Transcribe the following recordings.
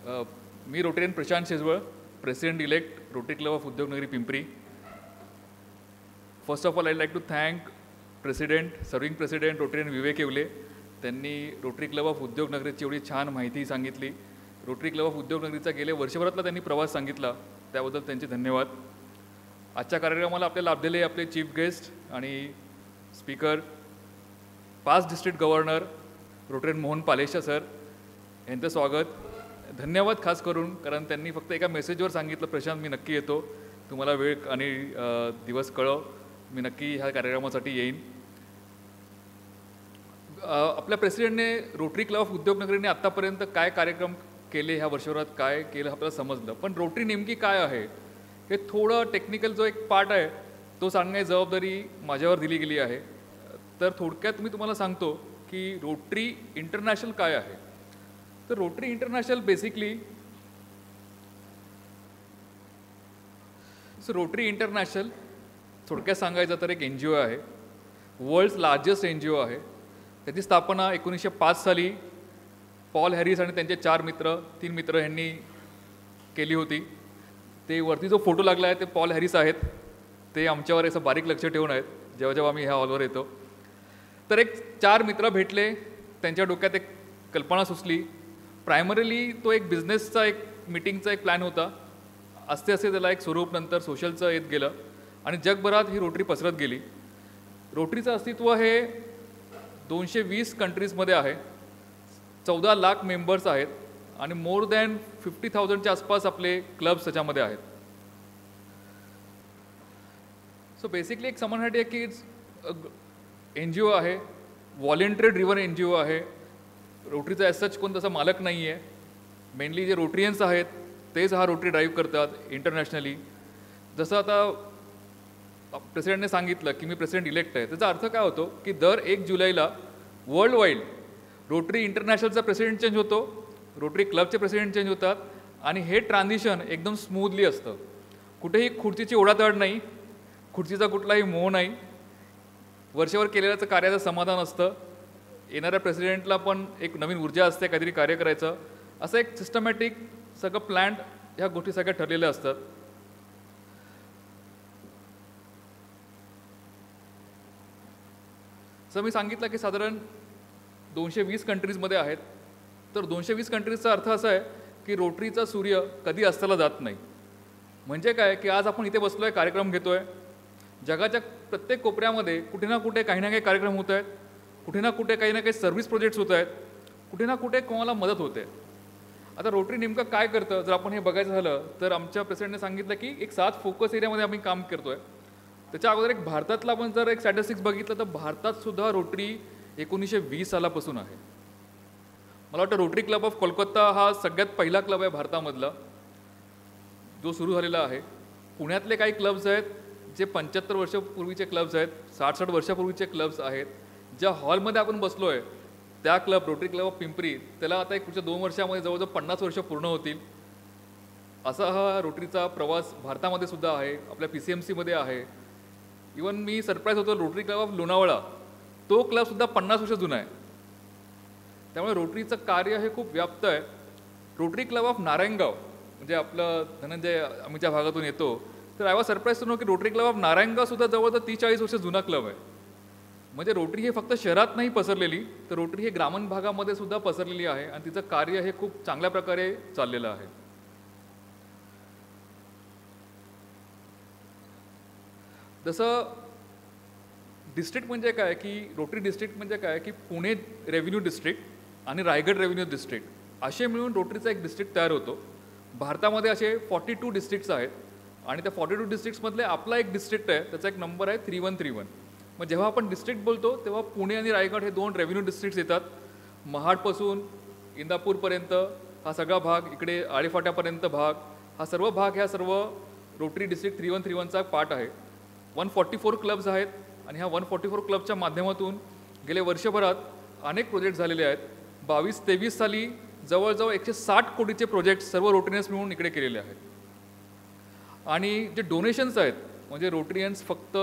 Me rotarian Prashant Shejwal, president elect rotary club of Udyognagari Pimpri. First of all I like to thank serving president rotarian Vivek Yewale. त्यांनी rotary club of उद्योगनगरीची एवढी छान माहिती सांगितली. Rotary club of उद्योगनगरीचा गेल्या वर्षभरातला त्यांनी प्रवास सांगितला, त्याबद्दल त्यांचे धन्यवाद. आजच्या कार्यक्रमाला आपल्याला लाभलेले आपले चीफ गेस्ट आणि speaker, past district governor rotarian Mohan Palesha sir यांचं स्वागत. धन्यवाद खास करून, कारण त्यांनी फक्त एका मेसेजवर सांगितलं, प्रशांत मी नक्की येतो, तुम्हाला वेळ आणि दिवस कळव, मी नक्की ह्या कार्यक्रमासाठी येईन. आपल्या प्रेसिडेंटने रोटरी क्लब ऑफ उद्योगनगरीने आत्तापर्यंत काय कार्यक्रम केले, ह्या वर्षभरात काय केलं आपल्याला समजलं. पण रोटरी नेमकी काय आहे हे थोडं टेक्निकल जो एक पार्ट आहे तो सांगण्याची जबाबदारी माझ्यावर दिली गेली आहे. तर थोडक्यात मी तुम्हाला सांगतो की रोटरी इंटरनॅशनल काय आहे. तर rotary international basically rotary international थोडक्यात सांगायचं तर एक NGO आहे, वर्ल्ड्स लार्जेस्ट NGO आहे. त्याची स्थापना 1905 साली पॉल हॅरिस आणि त्यांचे 3 मित्र यांनी केली होती. ते वरती जो फोटो लागला आहे ते पॉल हॅरिस आहेत. ते आमच्यावर असं बारीक लक्ष ठेवून आहेत जेव्हा आम्ही ह्या हॉलवर येतो. तर एक 4 मित्र भेटले, त्यांच्या डोक्यात एक कल्पना सुचली. प्रायमरीली तो एक बिझनेसचा एक मीटिंगचा एक प्लॅन होता. असते त्याला एक स्वरूप नंतर सोशलचं येत गेलं आणि जगभरात ही रोटरी पसरत गेली. रोटरीचं अस्तित्व हे 220 कंट्रीजमध्ये आहे, 14 लाख मेंबर्स आहेत आणि मोर दॅन 50,000च्या आसपास आपले क्लब्स त्याच्यामध्ये आहेत. सो बेसिकली एक समजण्यासाठी आहे की NGO आहे, व्हॉलेंटरी ड्रिव्हन NGO आहे. रोटरीचा ॲज सच कोण तसा मालक नाही आहे. मेनली जे रोटरियन्स आहेत तेच हा रोटरी ड्राईव्ह करतात इंटरनॅशनली. जसं आता प्रेसिडेंटने सांगितलं की मी प्रेसिडेंट इलेक्ट आहे, त्याचा अर्थ काय होतो की दर 1 जुलैला वर्ल्ड वाईड रोटरी इंटरनॅशनलचा प्रेसिडेंट चेंज होतो, रोटरी क्लबचे प्रेसिडेंट चेंज होतात आणि हे ट्रान्झिशन एकदम स्मूथली असतं. कुठेही खुर्चीची ओढाताड नाही, खुर्चीचा कुठलाही मोह नाही, वर्षभर केलेल्याचं कार्याचं समाधान असतं. येणाऱ्या प्रेसिडेंटला पण एक नवीन ऊर्जा असते काहीतरी कार्य करायचं. असं एक सिस्टमॅटिक सगळं प्लॅन ह्या गोष्टी सगळ्या ठरलेल्या असतात. सर मी सांगितलं की साधारण 220 कंट्रीजमध्ये आहेत. तर 220 कंट्रीजचा अर्थ असा आहे की रोटरीचा सूर्य कधी अस्ताला जात नाही. म्हणजे काय की आज आपण इथे बसलो आहे, कार्यक्रम घेतो आहे, जगाच्या प्रत्येक कोपऱ्यामध्ये कुठे ना कुठे काही ना काही कार्यक्रम होत आहेत, कुठे ना कुठे काही ना काही सर्व्हिस प्रोजेक्ट्स होत आहेत, कुठे ना कुठे कोणाला मदत होते. आता रोटरी नेमकं काय करतं जर आपण हे बघायचं झालं तर आमच्या प्रेसिडेंटने सांगितलं की एक 7 फोकस एरियामध्ये आम्ही काम करतो आहे. त्याच्या अगोदर एक भारतातला आपण जर एक स्टॅटिस्टिक्स बघितलं तर भारतात सुद्धा रोटरी 1920 सालापासून आहे. मला वाटतं रोटरी क्लब ऑफ कोलकाता हा सगळ्यात पहिला क्लब आहे भारतामधला जो सुरू झालेला आहे. पुण्यातले काही क्लब्स आहेत जे 75 वर्षापूर्वीचे क्लब्स आहेत, 60 वर्षापूर्वीचे क्लब्स आहेत. ज्या हॉलमध्ये आपण बसलो आहे त्या club rotary club of Pimpri, त्याला आता एक पुढच्या 2 वर्षामध्ये जवळजवळ 50 वर्ष पूर्ण होतील. असा हा रोटरीचा प्रवास भारतामध्ये सुद्धा आहे, आपल्या PCMCमध्ये आहे. इवन मी सरप्राईज होतो, रोटरी क्लब ऑफ लोणावळा तो क्लबसुद्धा 50 वर्ष जुना आहे. त्यामुळे रोटरीचं कार्य हे खूप व्याप्त आहे. रोटरी क्लब ऑफ नारायणगाव म्हणजे आपलं धनंजय आम्ही ज्या भागातून येतो, तर I was surprised to know की रोटरी क्लब ऑफ नारायणगाव सुद्धा जवळजवळ 30-40 वर्ष जुना क्लब आहे. म्हणजे रोटरी हे फक्त शहरात नाही पसरलेली, तर रोटरी हे ग्रामीण भागामध्ये सुद्धा पसरलेली आहे आणि तिचं कार्य हे खूप चांगल्या प्रकारे चाललेलं आहे. जसं डिस्ट्रिक्ट म्हणजे काय की रोटरी डिस्ट्रिक्ट म्हणजे काय की पुणे रेव्हेन्यू डिस्ट्रिक्ट आणि रायगड रेव्हेन्यू डिस्ट्रिक्ट असे मिळून रोटरीचा एक डिस्ट्रिक्ट तयार होतो. भारतामध्ये असे 42 डिस्ट्रिक्ट्स आहेत आणि त्या 42 डिस्ट्रिक्ट्समधले आपला एक डिस्ट्रिक्ट आहे, त्याचा एक नंबर आहे 3131. मग जेव्हा आपण डिस्ट्रिक्ट बोलतो तेव्हा पुणे आणि रायगड हे 2 रेव्हेन्यू डिस्ट्रिक्ट्स येतात. महाडपासून इंदापूरपर्यंत हा सगळा भाग, इकडे आळेफाट्यापर्यंत भाग, हा सर्व भाग ह्या सर्व रोटरी डिस्ट्रिक्ट 3131चा पार्ट आहे. 144 क्लब्स आहेत आणि ह्या 144 क्लबच्या माध्यमातून गेले वर्षभरात अनेक प्रोजेक्ट झालेले आहेत. 22-23 साली जवळजवळ 160 कोटीचे प्रोजेक्ट सर्व रोटरीयन्स मिळून इकडे केलेले आहेत. आणि जे डोनेशन्स आहेत म्हणजे रोटरियन्स फक्त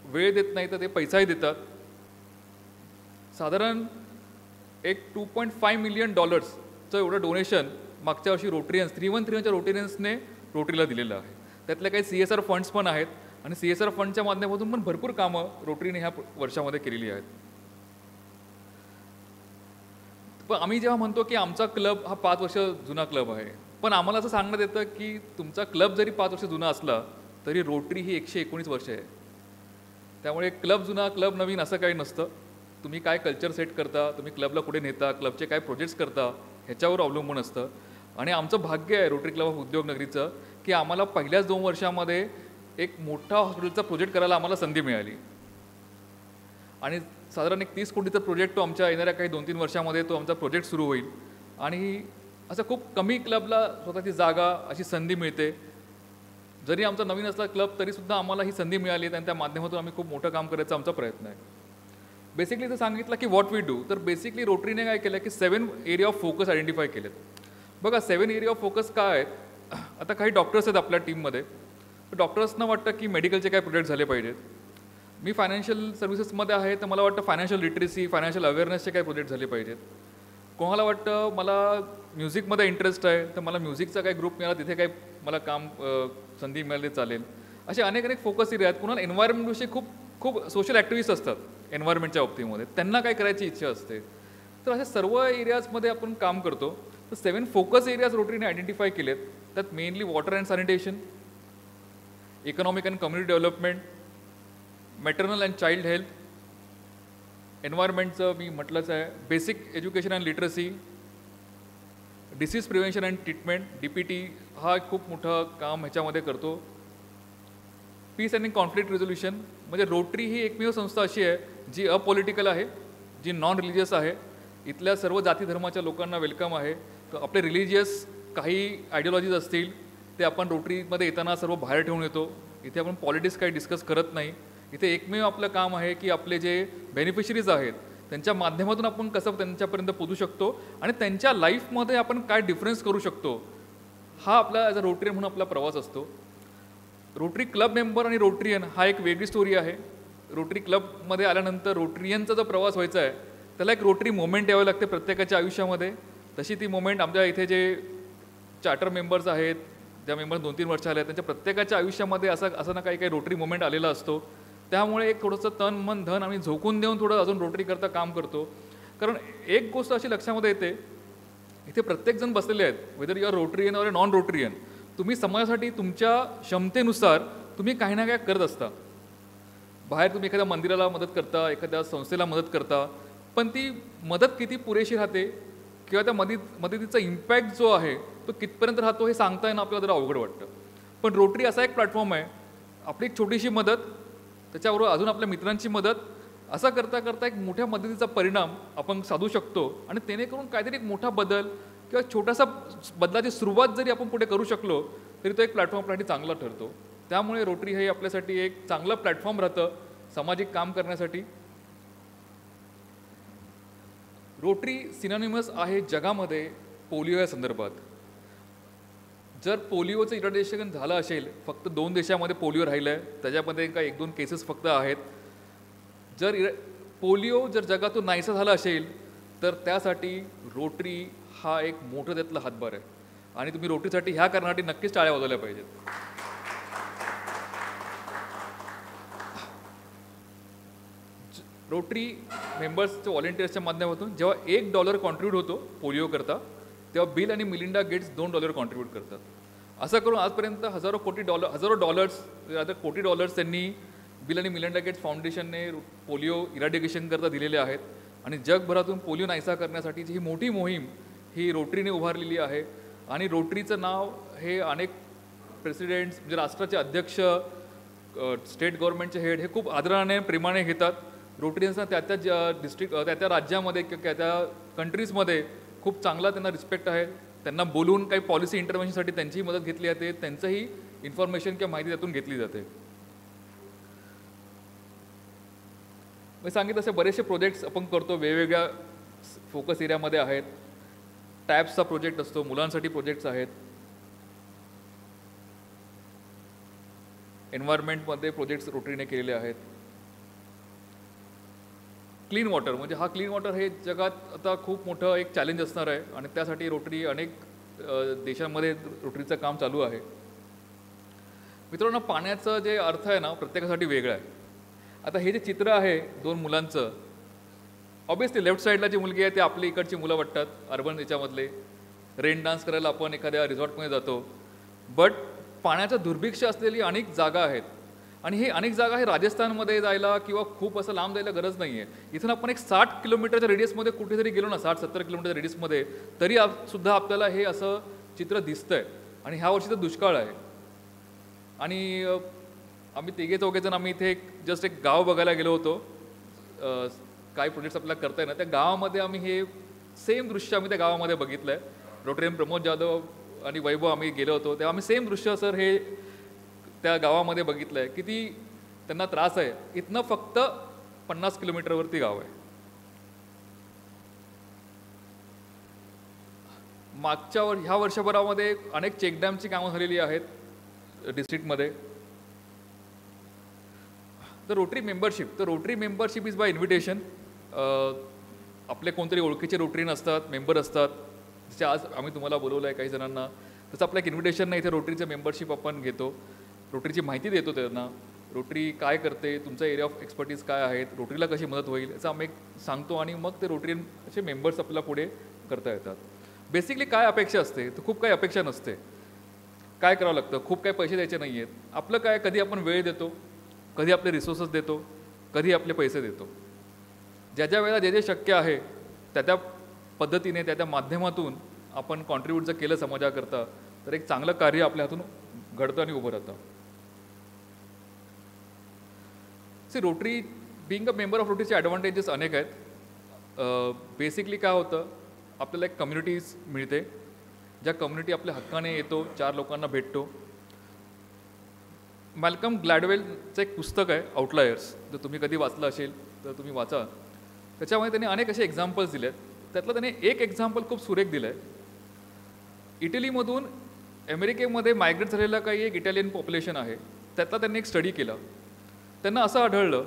वेळ देत नाही तर ते पैसाही देतात. साधारण एक $2.5 मिलियन एवढं डोनेशन मागच्या वर्षी रोटरियन्स 313च्या रोटेरियन्सने रोटरीला दिलेलं आहे. त्यातले काही CSR फंड्स पण आहेत आणि CSR फंडच्या माध्यमातून पण भरपूर कामं रोटरीने ह्या वर्षामध्ये केलेली आहेत. पण आम्ही जेव्हा म्हणतो की आमचा क्लब हा 5 वर्ष जुना क्लब आहे, पण आम्हाला असं सांगण्यात येतं की तुमचा क्लब जरी 5 वर्ष जुना असला तरी रोटरी ही 119 वर्ष आहे. त्यामुळे क्लब जुना क्लब नवीन असं काही नसतं. तुम्ही काय कल्चर सेट करता, तुम्ही क्लबला कुठे नेता, क्लबचे काय प्रोजेक्ट्स करता ह्याच्यावर अवलंबून असतं. आणि आमचं भाग्य आहे रोटरी क्लब ऑफ उद्योगनगरीचं की आम्हाला पहिल्याच 2 वर्षामध्ये एक मोठा हॉस्पिटलचा प्रोजेक्ट करायला आम्हाला संधी मिळाली. आणि साधारण एक 30 कोटीचा प्रोजेक्ट तो आमच्या येणाऱ्या काही 2-3 वर्षामध्ये तो आमचा प्रोजेक्ट सुरू होईल. आणि असं खूप कमी क्लबला स्वतःची जागा अशी संधी मिळते. जरी आमचा नवीन असला क्लब तरीसुद्धा आम्हाला ही संधी मिळाली आणि त्या माध्यमातून आम्ही खूप मोठं काम करायचा आमचा प्रयत्न आहे. बेसिकली जर सांगितलं की व्हॉट वी डू, तर बेसिकली रोटरीने काय केलं की 7 एरिया ऑफ फोकस आयडेंटिफाय केलेत. बघा 7 एरिया ऑफ फोकस काय आहेत. आता काही डॉक्टर्स आहेत आपल्या टीममध्ये. डॉक्टर्सना वाटतं की मेडिकलचे काय प्रोजेक्ट झाले पाहिजेत. मी फायनान्शियल सर्व्हिसेसमध्ये आहे तर मला वाटतं फायनान्शियल लिटरसी, फायनान्शियल अवेअरनेसचे काही प्रोजेक्ट झाले पाहिजेत. कोणाला वाटतं मला म्युझिकमध्ये इंटरेस्ट आहे तर मला म्युझिकचा काही ग्रुप मिळाला तिथे काही मला काम संधी मिळाली चालेल. असे अनेक फोकस एरिया आहेत. कुणाला एन्व्हायरमेंटविषयी खूप सोशल ॲक्टिव्हिस्ट असतात एन्व्हायरमेंटच्या बाबतीमध्ये, त्यांना काय करायची इच्छा असते. तर अशा सर्व एरियाजमध्ये आपण काम करतो. तर 7 फोकस एरियाज रोटरीने आयडेंटिफाय केलेत. त्यात mainly water and sanitation, economic and community development, maternal and child health, एन्व्हायरमेंटचं मी म्हटलंच आहे, basic education and literacy, disease prevention and treatment DPT हा खूप मोठं काम ह्याच्यामध्ये करतो. पीस अँड कॉन्फ्लिक्ट रिझोल्युशन, म्हणजे रोटरी ही एकमेव संस्था अशी आहे जी अपॉलिटिकल आहे, जी नॉन रिलिजियस आहे. इथल्या सर्व जाती धर्माच्या लोकांना वेलकम आहे. आपले रिलिजियस काही आयडिओलॉजीज असतील ते आपण रोटरीमध्ये येताना सर्व बाहेर ठेवून येतो. इथे आपण पॉलिटिक्स काही डिस्कस करत नाही. इथे एकमेव आपलं काम आहे की आपले जे बेनिफिशरीज आहेत त्यांच्या माध्यमातून आपण कसं त्यांच्यापर्यंत पोहोचू शकतो आणि त्यांच्या लाईफमध्ये आपण काय डिफरन्स करू शकतो, हा आपला ॲज अ रोटरीयन म्हणून आपला प्रवास असतो. रोटरी क्लब मेंबर आणि रोटरीयन हा एक वेगळी स्टोरी आहे. रोटरी क्लबमध्ये आल्यानंतर रोटरीयनचा जो प्रवास व्हायचा आहे त्याला एक रोटरी मोमेंट यावं लागते प्रत्येकाच्या आयुष्यामध्ये. तशी ती मोमेंट आमच्या इथे जे चार्टर मेंबर्स आहेत, ज्या मेंबर 2-3 वर्ष आले आहेत, त्यांच्या प्रत्येकाच्या आयुष्यामध्ये असं ना काही रोटरी मोमेंट आलेला असतो. त्यामुळे एक थोडंसं तन मन धन आम्ही झोकून देऊन थोडं अजून रोटरी करता काम करतो. कारण एक गोष्ट अशी लक्षामध्ये येते, इथे प्रत्येकजण बसलेले आहेत, whether you are Rotarian or non Rotarian, तुम्ही समाजासाठी तुमच्या क्षमतेनुसार तुम्ही काही ना काय करत असता. बाहेर तुम्ही एखाद्या मंदिराला मदत करता, एखाद्या संस्थेला मदत करता, पण ती मदत किती पुरेशी राहते किंवा त्या मदतीचा इम्पॅक्ट जो आहे तो कितपर्यंत राहतो हे सांगता येणं आपल्याला जरा अवघड वाटतं. पण रोटरी असा एक प्लॅटफॉर्म आहे, आपली एक छोटीशी मदत, त्याच्याबरोबर अजून आपल्या मित्रांची मदत, असं करता करता एक मोठ्या मदतीचा परिणाम आपण साधू शकतो. आणि जेणेकरून काहीतरी एक मोठा बदल किंवा छोटासा बदलाची सुरुवात जरी आपण पुढे करू शकलो तरी तो एक प्लॅटफॉर्म आपल्यासाठी चांगला ठरतो. त्यामुळे रोटरी हे आपल्यासाठी एक चांगलं प्लॅटफॉर्म राहतं सामाजिक काम करण्यासाठी. रोटरी सिनॉनिमस आहे जगामध्ये पोलिओ या संदर्भात. जर पोलिओचं इरॅडिकेशन झालं असेल, फक्त 2 देशामध्ये पोलिओ राहिलं आहे, त्याच्यामध्ये काही 1-2 केसेस फक्त आहेत. जर पोलिओ जर जगातून नाहीसा झाला असेल तर त्यासाठी रोटरी हा एक मोठं त्यातला हातभार आहे. आणि तुम्ही रोटरीसाठी ह्या कारणासाठी नक्कीच टाळ्या वाजवल्या पाहिजेत. रोटरी मेंबर्सच्या व्हॉलेंटियर्सच्या माध्यमातून जेव्हा $1 कॉन्ट्रीब्यूट होतो पोलिओ करता, तेव्हा बिल आणि मिलिंडा गेट्स $2 कॉन्ट्रीब्यूट करतात. असं करून आजपर्यंत हजारो कोटी डॉलर्स त्यांनी बिल आणि मिलिंडा गेट्स फाउंडेशनने पोलिओ इरॅडिकेशन करता दिलेले आहेत. आणि जगभरातून पोलिओ नाहीसा करण्यासाठीची ही मोठी मोहीम ही रोटरीने उभारलेली आहे. आणि रोटरीचं नाव हे अनेक प्रेसिडेंट्स म्हणजे राष्ट्राचे अध्यक्ष, स्टेट गव्हर्नमेंटचे हेड हे खूप आदराने प्रेमाने घेतात. रोटरीयन्सना त्या डिस्ट्रिक्ट त्या राज्यामध्ये किंवा त्या कंट्रीजमध्ये खूप चांगला त्यांना रिस्पेक्ट आहे. त्यांना बोलून काही पॉलिसी इंटरव्हेन्शनसाठी त्यांचीही मदत घेतली जाते, त्यांचंही इन्फॉर्मेशन किंवा माहिती त्यातून घेतली जाते. मी सांगितलं असे बरेचसे प्रोजेक्ट्स आपण करतो, वेगवेगळ्या फोकस एरियामध्ये आहेत. टॅब्सचा प्रोजेक्ट असतो, मुलांसाठी प्रोजेक्ट्स आहेत, एन्व्हायरमेंटमध्ये प्रोजेक्ट्स रोटरीने केलेले आहेत. क्लीन वॉटर म्हणजे क्लीन वॉटर हे जगात आता खूप मोठं एक चॅलेंज असणार आहे आणि त्यासाठी रोटरी अनेक देशांमध्ये रोटरीचं काम चालू आहे. मित्रांनो, पाण्याचं जे अर्थ आहे ना प्रत्येकासाठी वेगळं आहे. आता हे जे चित्र आहे 2 मुलांचं, ऑब्वियसली लेफ्ट साईडला जी मुलगी आहे ती आपली इकडची मुलं वाटतात, अर्बन याच्यामधले. रेन डान्स करायला आपण एखाद्या रिसॉर्टमध्ये जातो. बट पाण्याचं दुर्भिक्ष असलेली अनेक जागा आहेत आणि हे अनेक जागा हे राजस्थानमध्ये जायला किंवा खूप असं लांब जायला गरज नाही आहे. इथून आपण एक 60 किलोमीटरच्या रेडियसमध्ये कुठेतरी गेलो ना, 60-70 किलोमीटरच्या रेडियसमध्ये, तरी सुद्धा आपल्याला हे असं चित्र दिसतंय. आणि ह्या वर्षी तर दुष्काळ आहे. आणि आम्ही 3-4 जण आम्ही इथे जस्ट एक गाव बघायला गेलो होतो. काय प्रोजेक्ट्स आपल्याला करता येईल ना, त्या गावामध्ये आम्ही हे सेम दृश्य आम्ही त्या गावामध्ये बघितलं आहे. रोटरीयन प्रमोद जाधव आणि वैभव आम्ही गेलो होतो तेव्हा आम्ही सेम दृश्य सर हे त्या गावामध्ये बघितलं आहे. किती त्यांना त्रास आहे. इथनं फक्त 50 किलोमीटरवरती गाव आहे. ह्या वर्षभरामध्ये अनेक चेकडॅमची कामं झालेली आहेत डिस्ट्रिक्टमध्ये. तर rotary membership is by invitation. आपले कोणतरी ओळखीचे रोटरीन असतात, मेंबर असतात, जसे आज आम्ही तुम्हाला बोलवलं आहे काही जणांना, तसं आपलं एक इन्व्हिटेशन नाही, इथे रोटरीचं मेंबरशिप आपण घेतो, रोटरीची माहिती देतो त्यांना, रोटरी काय करते, तुमचा एरिया ऑफ एक्सपर्टीज काय आहेत, रोटरीला कशी मदत होईल याचं आम्ही सांगतो आणि मग ते रोटरीयन असे मेंबर्स आपल्याला पुढे करता येतात. बेसिकली काय अपेक्षा असते तर खूप काही अपेक्षा नसते. काय करावं लागतं, खूप काही पैसे द्यायचे नाही आहेत. आपलं काय, कधी आपण वेळ देतो, कधी आपले रिसोर्सेस देतो, कधी आपले पैसे देतो. ज्या ज्या वेळेला जे जे शक्य आहे त्या त्या पद्धतीने त्या त्या माध्यमातून आपण कॉन्ट्रीब्यूट जर केलं समाजाकरता तर एक चांगलं कार्य आपल्या हातून घडतं आणि उभं राहतं. Rotary being a member of रोटरीचे ॲडव्हान्टेजेस अनेक आहेत. बेसिकली काय होतं, आपल्याला एक कम्युनिटीज मिळते, ज्या कम्युनिटी आपल्या हक्काने येतो, 4 लोकांना भेटतो. मॅल्कम ग्लॅडवेलचं एक पुस्तक आहे आउटलायर्स, जर तुम्ही कधी वाचलं असेल तर तुम्ही वाचा. त्याच्यामध्ये त्यांनी अनेक असे एक्झाम्पल्स दिले आहेत. त्यातलं त्याने एक एक्झाम्पल खूप सुरेख दिलं आहे. इटलीमधून अमेरिकेमध्ये मायग्रेट झालेलं काही एक इटालियन पॉप्युलेशन आहे, त्यातला त्यांनी एक स्टडी केला. त्यांना असं आढळलं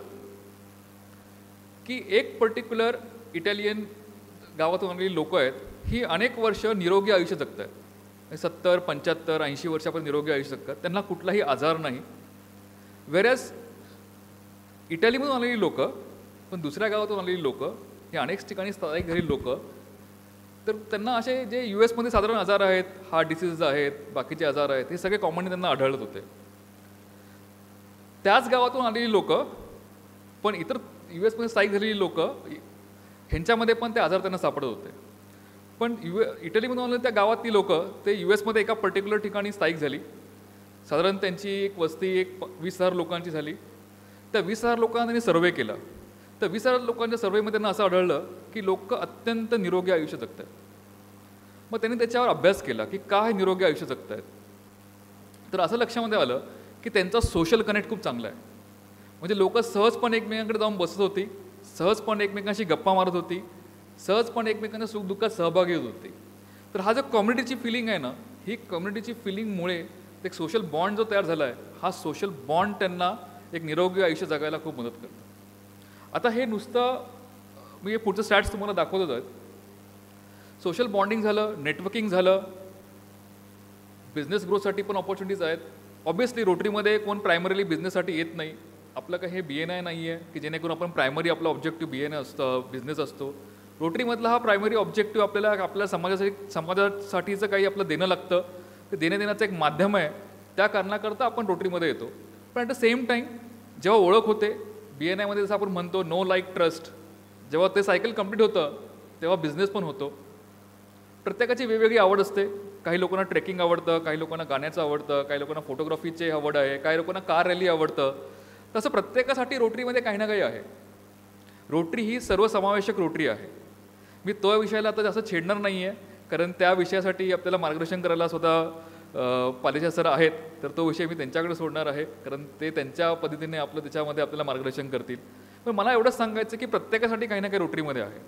की एक पर्टिक्युलर इटालियन गावातून आलेली लोकं आहेत, ही अनेक वर्ष निरोगी आयुष्य जगत आहेत. 70, 75, 80 वर्षापर्यंत निरोगी आयुष्य जगतात, त्यांना कुठलाही आजार नाही. वेरॅज इटलीमधून आलेली लोकं, पण दुसऱ्या गावातून आलेली लोकं, हे अनेक ठिकाणी स्थायिक झालेली लोकं, तर त्यांना असे जे US मध्ये साधारण आजार आहेत, हार्ट डिसीजेस आहेत, बाकीचे आजार आहेत, हे सगळे कॉमनली त्यांना आढळत होते. त्याच गावातून आलेली लोकं, पण इतर US मध्ये स्थायिक झालेली लोकं, ह्यांच्यामध्ये पण ते आजार त्यांना सापडत होते. पण इटलीमधून आलेली त्या गावातली लोकं ते US मध्ये एका पर्टिक्युलर ठिकाणी स्थायिक झाली. साधारण त्यांची एक वस्ती 20,000 लोकांची झाली. त्या 20,000 लोकांना त्यांनी सर्वे केला. तर 20,000 लोकांच्या सर्वेमध्ये त्यांना असं आढळलं की लोक अत्यंत निरोगी आयुष्य जगत आहेत. मग त्यांनी त्याच्यावर अभ्यास केला की का हे निरोगी आयुष्य जगत आहेत. तर असं लक्षामध्ये आलं की त्यांचा सोशल कनेक्ट खूप चांगला आहे. म्हणजे लोक सहजपणे एकमेकांकडे जाऊन बसत होती, सहजपणे एकमेकांशी गप्पा मारत होती, सहजपणे एकमेकांच्या सुखदुःखात सहभागी होत होती. तर हा जो कम्युनिटीची फिलिंग आहे ना, ही कम्युनिटीची फिलिंगमुळे एक सोशल बॉन्ड जो तयार झाला आहे, हा सोशल बॉन्ड त्यांना एक निरोगी आयुष्य जगायला खूप मदत करतो. आता हे नुसतं मी पुढचं स्टॅट्स तुम्हाला दाखवत आहेत. सोशल बॉन्डिंग झालं, नेटवर्किंग झालं, बिझनेस ग्रोथसाठी पण ऑपॉर्च्युनिटीज आहेत. ऑब्व्हियसली रोटरीमध्ये कोण प्रायमरीली बिझनेससाठी येत नाही. आपलं काही हे BNI नाही आहे की जेणेकरून आपण प्रायमरी आपला ऑब्जेक्टिव्ह BNI असतं, बिझनेस असतो. रोटरीमधला हा प्रायमरी ऑब्जेक्टिव्ह आपल्या समाजासाठीचं काही आपलं देणं लागतं, ते देण्याचं एक माध्यम आहे. त्या कारणाकरता आपण रोटरीमध्ये येतो. पण ॲट द सेम टाईम जेव्हा ओळख होते, BNI मध्ये जसं आपण म्हणतो नो लाईक ट्रस्ट, जेव्हा ते सायकल कंप्लीट होतं तेव्हा बिझनेस पण होतो. प्रत्येकाची वेगवेगळी आवड असते. काही लोकांना ट्रेकिंग आवडतं, काही लोकांना गाण्याचं आवडतं, काही लोकांना फोटोग्राफीची आवड आहे, काही लोकांना कार रॅली आवडतं. तसं प्रत्येकासाठी रोटरीमध्ये काही ना काही आहे. रोटरी ही सर्वसमावेशक रोटरी आहे. मी तो विषयाला आता जास्त छेडणार नाही आहे, कारण त्या विषयासाठी आपल्याला मार्गदर्शन करायला स्वतः पालेजा सर आहेत, तर तो विषय मी त्यांच्याकडे सोडणार आहे, कारण ते त्यांच्या पद्धतीने त्याच्यामध्ये आपल्याला मार्गदर्शन करतील. पण मला एवढंच सांगायचं की प्रत्येकासाठी काही ना काही रोटरीमध्ये आहे.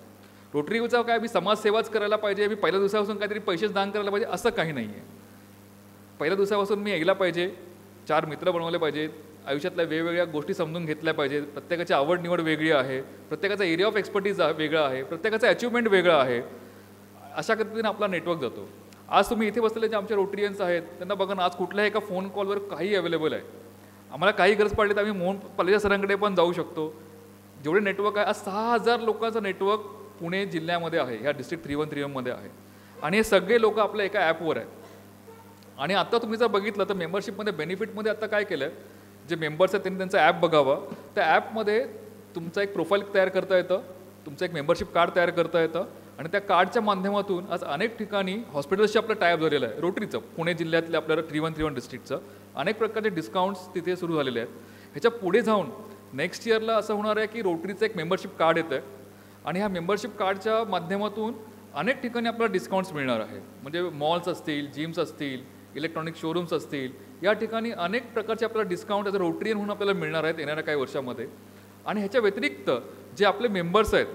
रोटरीचा काय मी समाजसेवाच करायला पाहिजे, मी पहिल्या दिवसापासून काहीतरी पैसेच दान करायला पाहिजे असं काही नाही आहे. पहिल्या दिवसापासून मी यायला पाहिजे, 4 मित्र बनवले पाहिजेत, आयुष्यातल्या वेगवेगळ्या गोष्टी समजून घेतल्या पाहिजेत. प्रत्येकाची आवड निवड वेगळी आहे, प्रत्येकाचा एरिया ऑफ एक्सपर्टीज वेगळा आहे, प्रत्येकाचा अचिव्हमेंट वेगळा आहे. अशा पद्धतीने आपला नेटवर्क जातो. आज तुम्ही इथे बसलेले जे आमचे रोटरियन्स आहेत त्यांना बघा ना, आज कुठल्याही एका फोन कॉलवर काही अवेलेबल आहे. आम्हाला काही गरज पडली तर आम्ही मोहन पालेजा सरांकडे पण जाऊ शकतो. जेवढे नेटवर्क आहे, आज 6,000 लोकांचं नेटवर्क पुणे जिल्ह्यामध्ये आहे, ह्या डिस्ट्रिक्ट 3131मध्ये आहे. आणि हे सगळे लोक आपल्या एका ॲपवर आहेत. आणि आता तुम्ही जर बघितलं तर मेंबरशिपमध्ये बेनिफिटमध्ये आता काय केलं आहे, जे मेंबर्स आहेत त्यांनी त्यांचं ॲप बघावं. त्या ॲपमध्ये तुमचा एक प्रोफाईल तयार करता येतं, तुमचं एक मेंबरशिप कार्ड तयार करता येतं. आणि त्या कार्डच्या माध्यमातून आज अनेक ठिकाणी हॉस्पिटल्सशी आपलं टायअप झालेलं आहे. रोटरीचं पुणे जिल्ह्यातल्या आपल्याला 3131 डिस्ट्रिक्टचं अनेक प्रकारचे डिस्काउंट्स तिथे सुरू झालेले आहेत. ह्याच्या पुढे जाऊन नेक्स्ट इयरला असं होणार आहे की रोटरीचं एक मेंबरशिप कार्ड येतं आहे आणि ह्या मेंबरशिप कार्डच्या माध्यमातून अनेक ठिकाणी आपल्याला डिस्काउंट्स मिळणार आहे. म्हणजे मॉल्स असतील, जिम्स असतील, इलेक्ट्रॉनिक शोरूम्स असतील, या ठिकाणी अनेक प्रकारचे आपल्याला डिस्काउंट ॲज अ रोटरियन म्हणून आपल्याला मिळणार आहेत येणाऱ्या काही वर्षामध्ये. आणि ह्याच्या व्यतिरिक्त जे आपले मेंबर्स आहेत,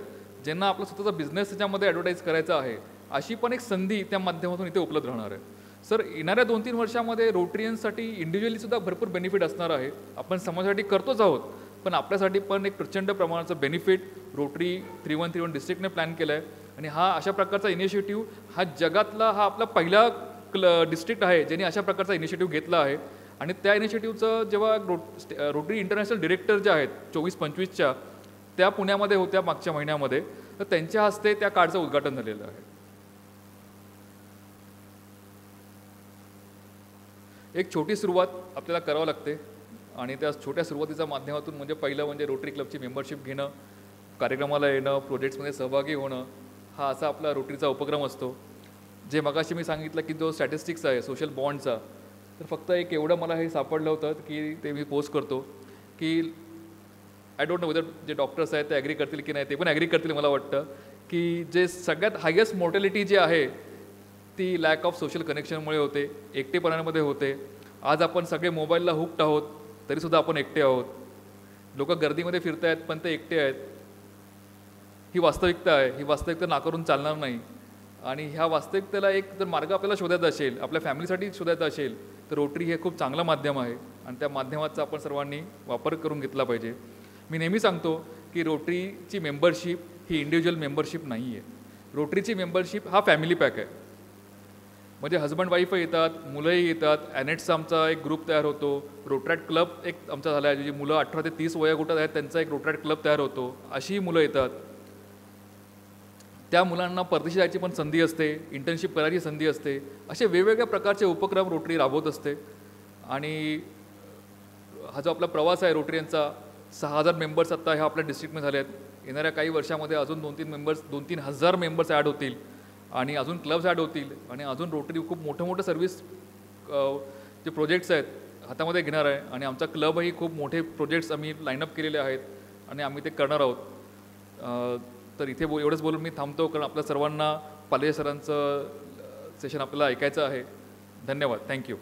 ज्यांना आपला स्वतःचा बिझनेस त्याच्यामध्ये ॲडव्हर्टाईज करायचा आहे, अशी पण एक संधी त्या माध्यमातून इथे उपलब्ध राहणार आहे. सर, येणाऱ्या 2-3 वर्षामध्ये रोटरियन्ससाठी इंडिव्हिज्युअलीसुद्धा भरपूर बेनिफिट असणार आहे. आपण समाजासाठी करतोच आहोत, पण आपल्यासाठी पण एक प्रचंड प्रमाणाचं बेनिफिट रोटरी 3131 डिस्ट्रिक्टने प्लॅन केलं आहे. आणि हा अशा प्रकारचा इनिशिएटिव्ह हा जगातला हा आपला पहिला डिस्ट्रिक्ट आहे ज्यांनी अशा प्रकारचा इनिशिएटिव्ह घेतला आहे. आणि त्या इनिशिएटिव्हचं जेव्हा रोटरी इंटरनॅशनल डिरेक्टर ज्या आहेत 24-25च्या, त्या पुण्यामध्ये होत्या मागच्या महिन्यामध्ये, तर त्यांच्या हस्ते त्या कार्डचं उद्घाटन झालेलं आहे. एक छोटी सुरुवात आपल्याला करावं लागते आणि त्या छोट्या सुरुवातीच्या माध्यमातून म्हणजे पहिलं म्हणजे रोटरी क्लबची मेंबरशिप घेणं, कार्यक्रमाला येणं, प्रोजेक्ट्समध्ये सहभागी होणं, हा असा आपला रोटरीचा उपक्रम असतो. जे मगाशी मी सांगितलं की जो स्टॅटिस्टिक्स आहे सोशल बॉन्डचा, तर फक्त एक एवढं मला हे सापडलं होतं की ते मी पोस्ट करतो की आय डोंट नो वेदर जे डॉक्टर्स आहेत ते ॲग्री करतील की नाही, ते पण ॲग्री करतील मला वाटतं, की जे सगळ्यात हायेस्ट मॉर्टॅलिटी जी आहे ती लॅक ऑफ सोशल कनेक्शनमुळे होते, एकटेपणामध्ये होते. आज आपण सगळे मोबाईलला हुक्ड आहोत, तरीसुद्धा आपण एकटे आहोत. लोक गर्दीमध्ये फिरत आहेत पण ते एकटे आहेत. ही वास्तविकता आहे. ही वास्तविकता नाकारून चालणार नाही. आणि ह्या वास्तविकतेला एक जर मार्ग आपल्याला शोधायचा असेल, आपल्या फॅमिलीसाठी शोधायचा असेल, तर रोटरी हे खूप चांगलं माध्यम आहे आणि त्या माध्यमाचा आपण सर्वांनी वापर करून घेतला पाहिजे. मी नेहमी सांगतो की रोटरीची मेंबरशिप ही इंडिव्हिज्युअल मेंबरशिप नाही आहे. रोटरीची मेंबरशिप हा फॅमिली पॅक आहे. म्हणजे हजबंड वाईफही येतात, मुलंही येतात. ॲनेट्सचा आमचा एक ग्रुप तयार होतो. रोटरॅट क्लब एक आमचा झाला आहे, जी मुलं 18 ते 30 वयोगटात आहेत त्यांचा एक रोटरॅट क्लब तयार होतो. अशीही मुलं येतात. त्या मुलांना परदेशी जायची पण संधी असते, इंटर्नशिप करायची संधी असते. असे वेगवेगळ्या प्रकारचे उपक्रम रोटरी राबवत असते. आणि हा जो आपला प्रवास आहे रोटरीयांचा, 6,000 मेंबर्स आत्ता ह्या आपल्या डिस्ट्रिक्टमध्ये झाले आहेत. येणाऱ्या काही वर्षामध्ये अजून 2-3 हजार मेंबर्स ॲड होतील आणि अजून क्लब्स ॲड होतील आणि अजून रोटरी खूप मोठं सर्व्हिस जे प्रोजेक्ट्स आहेत हातामध्ये घेणार आहे. आणि आमचा क्लबही खूप मोठे प्रोजेक्ट्स आम्ही लाईनअप केलेले आहेत आणि आम्ही ते करणार आहोत. तर इथे एवढंच बोलून मी थांबतो, कारण आपल्या सर्वांना पालेजा सरांचं सेशन आपल्याला ऐकायचं आहे. धन्यवाद. थँक्यू.